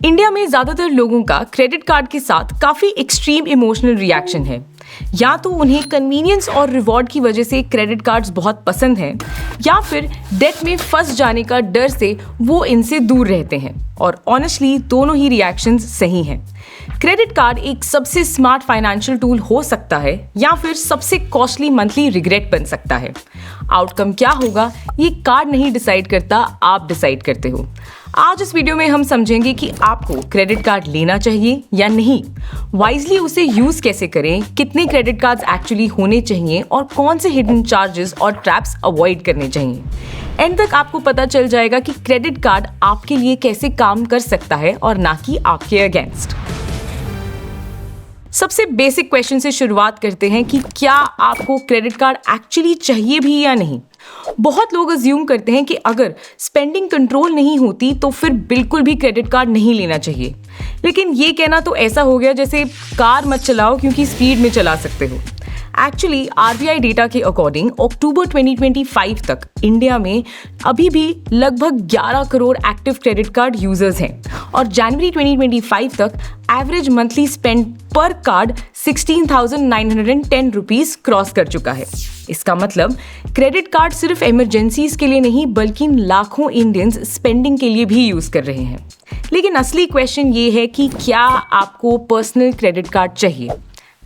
India में ज्यादातर लोगों का क्रेडिट कार्ड के साथ काफी एक्सट्रीम इमोशनल रिएक्शन है। या तो उन्हें कन्वीनियंस और रिवॉर्ड की वजह से क्रेडिट कार्ड्स बहुत पसंद हैं, या फिर डेट में फंस जाने का डर से वो इनसे दूर रहते हैं। और ऑनेस्टली दोनों ही रिएक्शंस सही हैं। क्रेडिट कार्ड एक सबसे स्मार्ट फाइनेंशियल टूल हो सकता है या फिर सबसे कॉस्टली मंथली रिग्रेट बन सकता है। आउटकम क्या होगा ये कार्ड नहीं डिसाइड करता, आप डिसाइड करते हो। आज इस वीडियो में हम समझेंगे कि आपको क्रेडिट कार्ड लेना चाहिए या नहीं, वाइजली उसे यूज कैसे करें, कितने क्रेडिट कार्ड्स एक्चुअली होने चाहिए और कौन से हिडन चार्जेस और ट्रैप्स अवॉइड करने चाहिए। एंड तक आपको पता चल जाएगा कि क्रेडिट कार्ड आपके लिए कैसे काम कर सकता है और ना कि आपके अगेंस्ट। सबसे बेसिक क्वेश्चन से शुरुआत करते हैं कि क्या आपको क्रेडिट कार्ड एक्चुअली चाहिए भी या नहीं। बहुत लोग अज्यूम करते हैं कि अगर स्पेंडिंग कंट्रोल नहीं होती तो फिर बिल्कुल भी क्रेडिट कार्ड नहीं लेना चाहिए। लेकिन ये कहना तो ऐसा हो गया जैसे कार मत चलाओ क्योंकि स्पीड में चला सकते हो। एक्चुअली आरबीआई डेटा के अकॉर्डिंग अक्टूबर 2025 तक इंडिया में अभी भी लगभग 11 crore active credit card users हैं और जनवरी 2025 तक एवरेज मंथली स्पेंड पर कार्ड 16,910 रुपीस क्रॉस कर चुका है। इसका मतलब क्रेडिट कार्ड सिर्फ इमरजेंसीज के लिए नहीं बल्कि लाखों इंडियंस स्पेंडिंग के लिए भी यूज कर रहे हैं। लेकिन असली क्वेश्चन ये है कि क्या आपको पर्सनल क्रेडिट कार्ड चाहिए।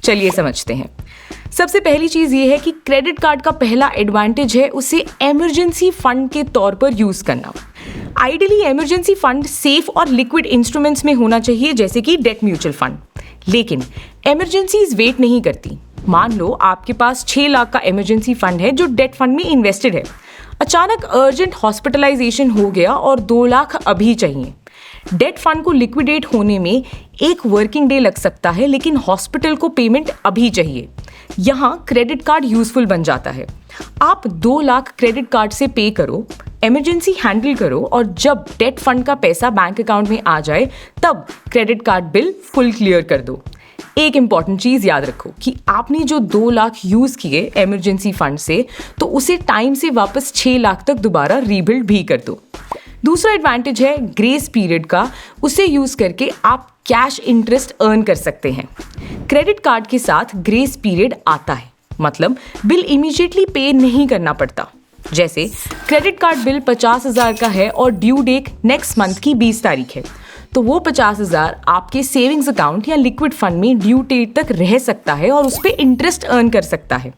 चलिए समझते हैं। सबसे पहली चीज ये है कि क्रेडिट कार्ड का पहला एडवांटेज है उसे इमरजेंसी फंड के तौर पर यूज करना। आइडियली इमरजेंसी फंड सेफ और लिक्विड इंस्ट्रूमेंट्स में होना चाहिए जैसे कि डेट म्यूचुअल फंड। लेकिन इमरजेंसीज वेट नहीं करती। मान लो आपके पास 6 लाख का इमरजेंसी फंड है जो डेट फंड में इन्वेस्टेड है। अचानक अर्जेंट हॉस्पिटलाइजेशन हो गया और 2 लाख अभी चाहिए। डेट फंड को लिक्विडेट होने में 1 वर्किंग डे लग सकता है, लेकिन हॉस्पिटल को पेमेंट अभी चाहिए। यहाँ क्रेडिट कार्ड यूजफुल बन जाता है। आप 2 लाख क्रेडिट कार्ड से पे करो, इमरजेंसी हैंडल करो और जब डेट फंड का पैसा बैंक अकाउंट में आ जाए तब credit card bill full clear कर दो। एक इंपॉर्टेंट चीज याद रखो कि आपने जो 2 लाख यूज किए इमरजेंसी फंड से तो उसे टाइम से वापस 6 लाख तक दोबारा रीबिल्ड भी कर दो। दूसरा एडवांटेज है ग्रेस पीरियड का। उसे यूज करके आप कैश इंटरेस्ट अर्न कर सकते हैं। क्रेडिट कार्ड के साथ ग्रेस पीरियड आता है, मतलब बिल इमीडिएटली पे नहीं करना पड़ता। जैसे क्रेडिट कार्ड बिल 50,000 का है और ड्यू डेट नेक्स्ट मंथ की 20 तारीख है, तो वो 50,000 आपके सेविंग्स अकाउंट या लिक्विड फंड में ड्यू डेट तक रह सकता है और उस पर इंटरेस्ट अर्न कर सकता है।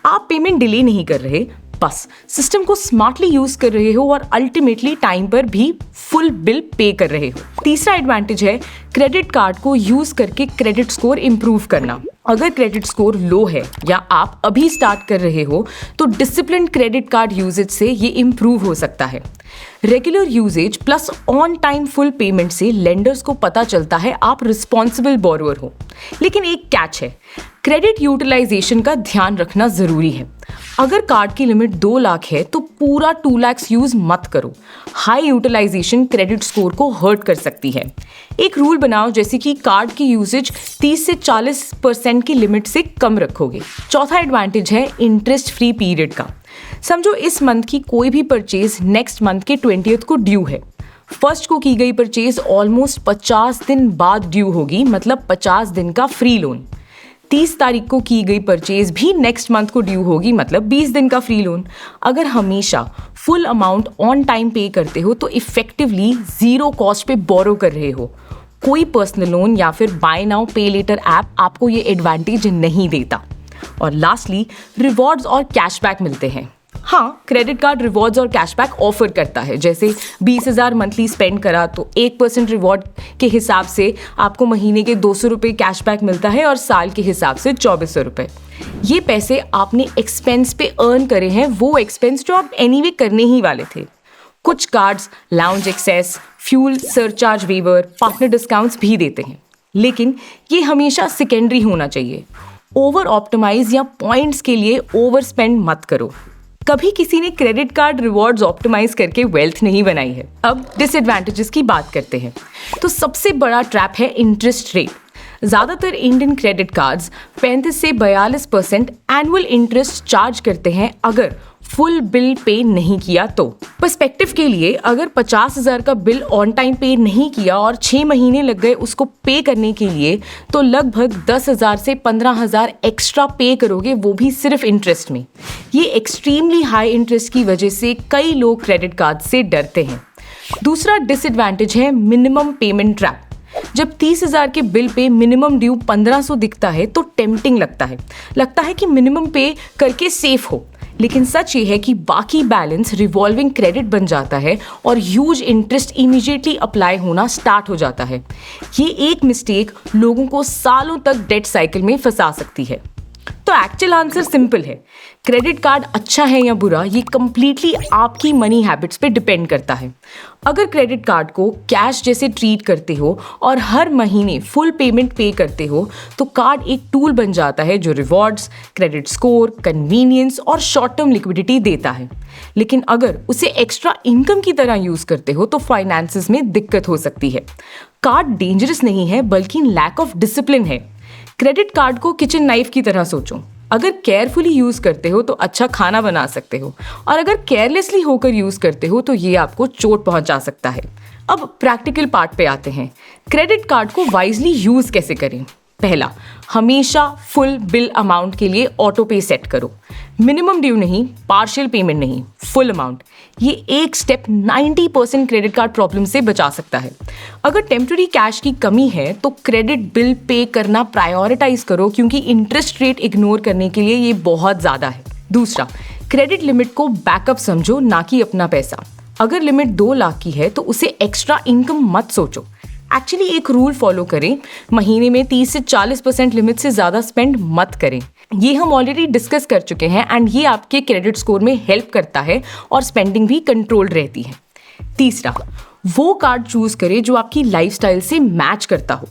आप पेमेंट डिले नहीं कर रहे, बस सिस्टम को स्मार्टली यूज कर रहे हो और अल्टीमेटली टाइम पर भी फुल बिल पे कर रहे हो। तीसरा एडवांटेज है क्रेडिट कार्ड को यूज करके क्रेडिट स्कोर इंप्रूव करना। अगर क्रेडिट स्कोर लो है या आप अभी स्टार्ट कर रहे हो तो डिसिप्लिन क्रेडिट कार्ड यूजेज से ये इंप्रूव हो सकता है। Regular usage plus on time full payment से लेंडर्स को पता चलता है आप रिस्पॉन्सिबल बोरोवर हो। लेकिन एक कैच है, क्रेडिट यूटिलाइजेशन का ध्यान रखना जरूरी है। अगर कार्ड की लिमिट 2 लाख है तो पूरा 2 लाख यूज मत करो। हाई यूटिलाइजेशन क्रेडिट स्कोर को हर्ट कर सकती है। एक रूल बनाओ जैसे कि कार्ड की यूजेज 30 से 40% की लिमिट से कम रखोगे। चौथा एडवांटेज है इंटरेस्ट फ्री पीरियड का। समझो इस मंथ की कोई भी परचेज नेक्स्ट मंथ के 20th को ड्यू है। फर्स्ट को की गई परचेज ऑलमोस्ट 50 दिन बाद ड्यू होगी, मतलब 50 दिन का फ्री लोन। 30 तारीख को की गई परचेज भी नेक्स्ट मंथ को ड्यू होगी, मतलब 20 दिन का फ्री लोन। अगर हमेशा फुल अमाउंट ऑन टाइम पे करते हो तो इफेक्टिवली 0 कॉस्ट पे बोरो कर रहे हो। कोई पर्सनल लोन या फिर बाय नाउ पे लेटर ऐप आपको ये एडवांटेज नहीं देता। और लास्टली रिवॉर्ड्स और कैशबैक मिलते हैं। हाँ, क्रेडिट कार्ड रिवॉर्ड्स और कैशबैक ऑफर करता है। जैसे 20,000 मंथली स्पेंड करा तो 1% रिवॉर्ड के हिसाब से आपको महीने के 200 रुपये कैशबैक मिलता है और साल के हिसाब से 2400 रुपये। ये पैसे आपने एक्सपेंस पे अर्न करे हैं, वो एक्सपेंस जो आप एनीवे करने ही वाले थे। कुछ cards lounge access, fuel surcharge waiver, partner discounts भी देते हैं, लेकिन ये हमेशा सेकेंडरी होना चाहिए। ओवर ऑप्टिमाइज या पॉइंट्स के लिए ओवर स्पेंड मत करो। कभी किसी ने क्रेडिट कार्ड रिवॉर्ड्स ऑप्टिमाइज करके वेल्थ नहीं बनाई है। अब डिसएडवांटेजेस की बात करते हैं। तो सबसे बड़ा ट्रैप है इंटरेस्ट रेट। ज़्यादातर इंडियन क्रेडिट कार्ड्स 35 से 42% एनुअल इंटरेस्ट चार्ज करते हैं अगर फुल बिल पे नहीं किया तो पर्सपेक्टिव के लिए, अगर 50,000 का बिल ऑन टाइम पे नहीं किया और 6 महीने लग गए उसको पे करने के लिए, तो लगभग 10,000 से 15,000 एक्स्ट्रा पे करोगे, वो भी सिर्फ इंटरेस्ट में। ये एक्सट्रीमली हाई इंटरेस्ट की वजह से कई लोग क्रेडिट कार्ड से डरते हैं। दूसरा डिसएडवांटेज है मिनिमम पेमेंट ट्रैप। जब 30,000 के बिल पे मिनिमम ड्यू 1500 दिखता है तो टेम्पटिंग लगता है कि मिनिमम पे करके सेफ हो, लेकिन सच ये है कि बाकी बैलेंस रिवॉल्विंग क्रेडिट बन जाता है और ह्यूज इंटरेस्ट इमीडिएटली अप्लाई होना स्टार्ट हो जाता है। ये एक मिस्टेक लोगों को सालों तक डेट साइकिल में फंसा सकती है। तो एक्चुअल आंसर सिंपल है, क्रेडिट कार्ड अच्छा है या बुरा ये कंप्लीटली आपकी मनी हैबिट्स पे डिपेंड करता है। अगर क्रेडिट कार्ड को कैश जैसे ट्रीट करते हो और हर महीने फुल पेमेंट पे करते हो, तो कार्ड एक टूल बन जाता है जो रिवॉर्ड्स, क्रेडिट स्कोर, कन्वीनियंस और शॉर्ट टर्म लिक्विडिटी देता है। लेकिन अगर उसे एक्स्ट्रा इनकम की तरह यूज़ करते हो तो फाइनेंसेस में दिक्कत हो सकती है। कार्ड डेंजरस नहीं है, बल्कि लैक ऑफ डिसिप्लिन है। क्रेडिट कार्ड को किचन नाइफ की तरह सोचो। अगर केयरफुली यूज़ करते हो तो अच्छा खाना बना सकते हो, और अगर केयरलेसली होकर यूज़ करते हो तो ये आपको चोट पहुंचा सकता है। अब प्रैक्टिकल पार्ट पे आते हैं। क्रेडिट कार्ड को वाइजली यूज़ कैसे करें? पहला, हमेशा फुल बिल अमाउंट के लिए ऑटो पे सेट करो। मिनिमम ड्यू नहीं, पार्शियल पेमेंट नहीं, फुल अमाउंट। ये एक स्टेप 90% क्रेडिट कार्ड प्रॉब्लम से बचा सकता है। अगर टेम्पररी कैश की कमी है तो क्रेडिट बिल पे करना प्रायोरिटाइज करो, क्योंकि इंटरेस्ट रेट इग्नोर करने के लिए ये बहुत ज़्यादा है। दूसरा, क्रेडिट लिमिट को बैकअप समझो, ना कि अपना पैसा। अगर लिमिट 2 लाख की है तो उसे एक्स्ट्रा इनकम मत सोचो। एक्चुअली एक रूल फॉलो करें, महीने में 30 से 40% लिमिट से ज़्यादा स्पेंड मत करें। ये हम ऑलरेडी डिस्कस कर चुके हैं एंड ये आपके क्रेडिट स्कोर में हेल्प करता है और स्पेंडिंग भी कंट्रोल्ड रहती है। तीसरा, वो कार्ड चूज करें जो आपकी लाइफस्टाइल से मैच करता हो।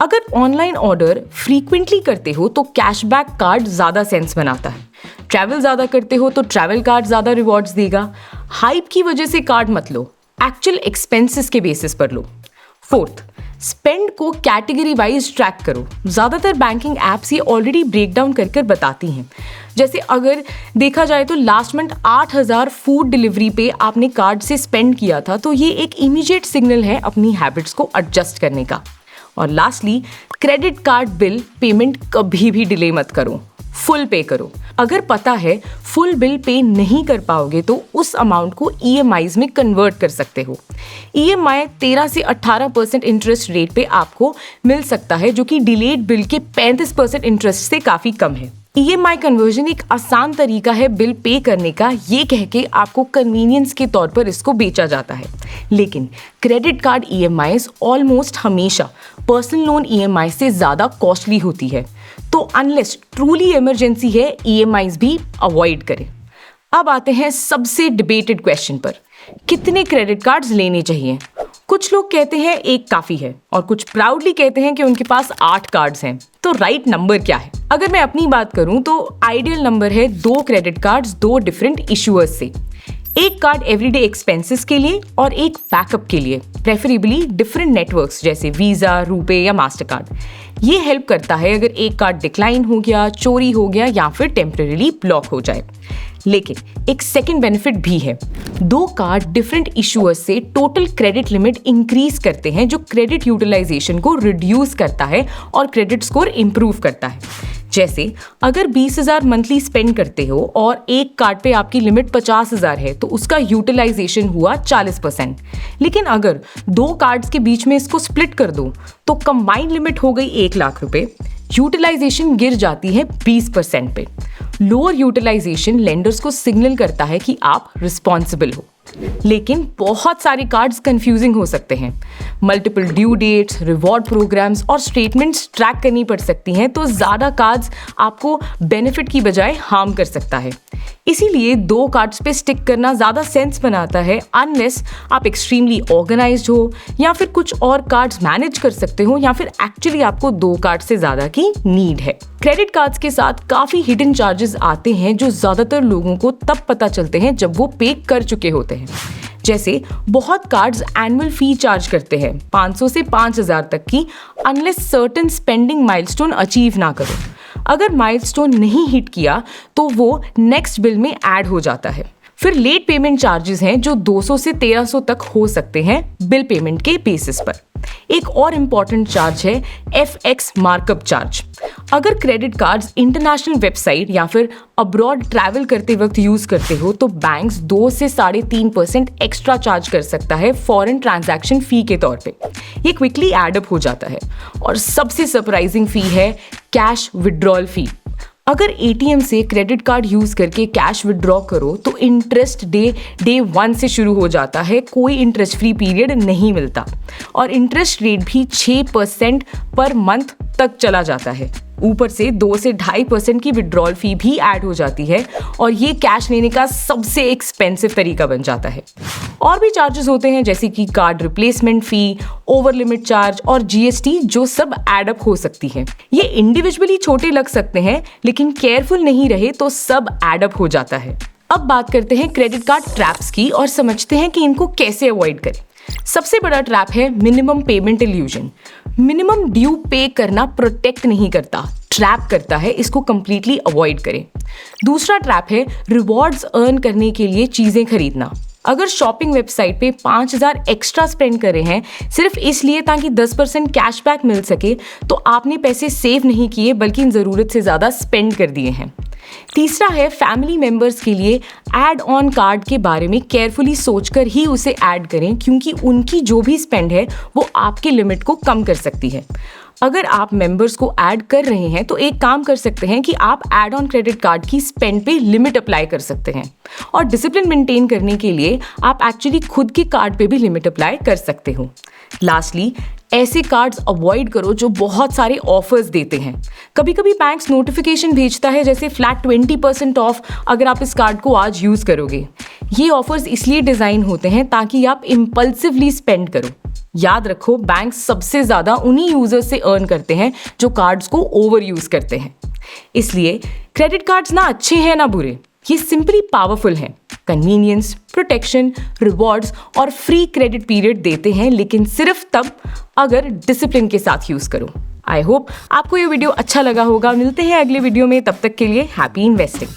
अगर ऑनलाइन ऑर्डर फ्रीक्वेंटली करते हो तो कैशबैक कार्ड ज़्यादा सेंस बनाता है। ट्रैवल ज़्यादा करते हो तो ट्रैवल कार्ड ज़्यादा रिवॉर्ड्स देगा। हाइप की वजह से कार्ड मत लो, एक्चुअल एक्सपेंसेस के बेसिस पर लो। फोर्थ, स्पेंड को कैटेगरी वाइज ट्रैक करो। ज़्यादातर बैंकिंग ऐप्स ये ऑलरेडी ब्रेक डाउन कर बताती हैं। जैसे अगर देखा जाए तो लास्ट मंथ 8,000 फूड डिलीवरी पे आपने कार्ड से स्पेंड किया था, तो ये एक इमीडिएट सिग्नल है अपनी हैबिट्स को एडजस्ट करने का। और lastly, credit card bill payment कभी भी डिले मत करो, फुल पे करो। अगर पता है फुल बिल पे नहीं कर पाओगे तो उस अमाउंट को EMIs में कन्वर्ट कर सकते हो। EMI 13 से 18% इंटरेस्ट रेट पे आपको मिल सकता है, जो कि डिलेड बिल के 35% इंटरेस्ट से काफ़ी कम है। EMI कन्वर्जन एक आसान तरीका है बिल पे करने का, ये कह के आपको कन्वीनियंस के तौर पर इसको बेचा जाता है। लेकिन क्रेडिट कार्ड EMIs ऑलमोस्ट हमेशा पर्सनल लोन EMI से ज़्यादा कॉस्टली होती है, तो अनलेस ट्रूली इमरजेंसी है EMIs भी अवॉइड करें। अब आते हैं सबसे डिबेटेड क्वेश्चन पर, कितने क्रेडिट कार्ड्स लेने चाहिए? कुछ लोग कहते हैं एक काफ़ी है और कुछ प्राउडली कहते हैं कि उनके पास 8 कार्ड्स हैं। तो राइट नंबर क्या है? अगर मैं अपनी बात करूं तो आइडियल नंबर है 2 क्रेडिट कार्ड्स 2 डिफरेंट इशूअर्स से। एक कार्ड एवरीडे एक्सपेंसेस के लिए और एक बैकअप के लिए, प्रेफरेबली डिफरेंट नेटवर्क्स जैसे वीज़ा, रुपे या मास्टर कार्ड। ये हेल्प करता है अगर एक कार्ड डिक्लाइन हो गया, चोरी हो गया या फिर टेम्परेरी ब्लॉक हो जाए। लेकिन एक सेकंड बेनिफिट भी है, 2 कार्ड डिफरेंट इशूअर्स से टोटल क्रेडिट लिमिट इंक्रीज करते हैं, जो क्रेडिट यूटिलाइजेशन को रिड्यूस करता है और क्रेडिट स्कोर इंप्रूव करता है। जैसे अगर 20,000 मंथली स्पेंड करते हो और एक कार्ड पे आपकी लिमिट 50,000 है तो उसका यूटिलाइजेशन हुआ 40%। लेकिन अगर 2 कार्ड्स के बीच में इसको स्प्लिट कर दो तो कंबाइंड लिमिट हो गई 1 लाख रुपए, यूटिलाइजेशन गिर जाती है 20% पे। लोअर यूटिलाइजेशन लेंडर्स को सिग्नल करता है कि आप रिस्पॉन्सिबल हो। लेकिन बहुत सारे कार्ड्स कंफ्यूजिंग हो सकते हैं, multiple due dates, reward programs और स्टेटमेंट्स ट्रैक करनी पड़ सकती हैं, तो ज़्यादा कार्ड्स आपको बेनिफिट की बजाय हार्म कर सकता है। इसीलिए 2 कार्ड्स पे स्टिक करना ज़्यादा सेंस बनाता है, अनलेस आप एक्सट्रीमली ऑर्गेनाइज्ड हो या फिर कुछ और कार्ड्स मैनेज कर सकते हो या फिर एक्चुअली आपको 2 कार्ड से ज़्यादा की नीड है। क्रेडिट कार्ड्स के साथ काफ़ी हिडन चार्जेस आते हैं जो ज़्यादातर लोगों को तब पता चलते हैं जब वो पे कर चुके होते हैं। जैसे बहुत कार्ड्स एनुअल फी चार्ज करते हैं 500 से 5,000 तक की, unless certain spending milestone achieve ना करो। अगर माइलस्टोन नहीं हिट किया तो वो नेक्स्ट बिल में ऐड हो जाता है। फिर लेट पेमेंट चार्जेस हैं जो 200 से 1300 तक हो सकते हैं बिल पेमेंट के बेसिस पर। एक और इम्पॉर्टेंट चार्ज है FX मार्कअप चार्ज। अगर क्रेडिट कार्ड्स इंटरनेशनल वेबसाइट या फिर अब्रॉड ट्रैवल करते वक्त यूज करते हो तो बैंक्स 2 से 3.5% एक्स्ट्रा चार्ज कर सकता है फॉरेन ट्रांजैक्शन फी के तौर पे। ये क्विकली एडअप हो जाता है। और सबसे सरप्राइजिंग फी है कैश विड्रॉल फी। अगर ATM से क्रेडिट कार्ड यूज करके कैश विड्रॉ करो तो इंटरेस्ट डे 1 से शुरू हो जाता है, कोई इंटरेस्ट फ्री पीरियड नहीं मिलता और इंटरेस्ट रेट भी 6% पर मंथ तक चला जाता है। ऊपर से 2 से 2.5% की विड्रॉल फी भी ऐड हो जाती है और ये कैश लेने का सबसे एक्सपेंसिव तरीका बन जाता है। और भी चार्जेस होते हैं जैसे कि कार्ड रिप्लेसमेंट फी, ओवर लिमिट चार्ज और GST जो सब एडअप हो सकती है। ये इंडिविजुअली छोटे लग सकते हैं लेकिन केयरफुल नहीं रहे तो सब एडअप हो जाता है। अब बात करते हैं क्रेडिट कार्ड ट्रैप्स की और समझते हैं कि इनको कैसे अवॉइड करें। सबसे बड़ा ट्रैप है minimum payment illusion. Minimum due पे करना प्रोटेक्ट नहीं करता, ट्रैप करता है, इसको कंप्लीटली अवॉइड करें। दूसरा ट्रैप है रिवॉर्ड्स अर्न करने के लिए चीजें खरीदना। अगर शॉपिंग वेबसाइट पे 5000 एक्स्ट्रा स्पेंड करे हैं सिर्फ इसलिए ताकि 10% कैशबैक मिल सके तो आपने पैसे सेव नहीं किए बल्कि ज़रूरत से ज़्यादा स्पेंड कर दिए हैं। तीसरा है फैमिली मेंबर्स के लिए ऐड ऑन कार्ड के बारे में केयरफुली सोचकर ही उसे ऐड करें क्योंकि उनकी जो भी स्पेंड है वो आपकी लिमिट को कम कर सकती है। अगर आप मेंबर्स को ऐड कर रहे हैं तो एक काम कर सकते हैं कि आप ऐड ऑन क्रेडिट कार्ड की स्पेंड पे लिमिट अप्लाई कर सकते हैं और डिसिप्लिन मेंटेन करने के लिए आप एक्चुअली खुद के कार्ड पे भी लिमिट अप्लाई कर सकते हो। लास्टली, ऐसे कार्ड्स अवॉइड करो जो बहुत सारे ऑफर्स देते हैं। कभी कभी बैंक्स नोटिफिकेशन भेजता है जैसे फ्लैट 20% ऑफ अगर आप इस कार्ड को आज यूज करोगे। ये ऑफर्स इसलिए डिजाइन होते हैं ताकि आप इम्पल्सिवली स्पेंड करो। याद रखो, बैंक सबसे ज्यादा उन्हीं यूजर्स से अर्न करते हैं जो कार्ड्स को ओवर यूज करते हैं। इसलिए क्रेडिट कार्ड्स ना अच्छे हैं ना बुरे, ये सिंपली पावरफुल हैं। कन्वीनियंस, प्रोटेक्शन, रिवॉर्ड्स और फ्री क्रेडिट पीरियड देते हैं लेकिन सिर्फ तब अगर डिसिप्लिन के साथ यूज करो। आई होप आपको ये वीडियो अच्छा लगा होगा। मिलते हैं अगले वीडियो में, तब तक के लिए हैप्पी इन्वेस्टिंग।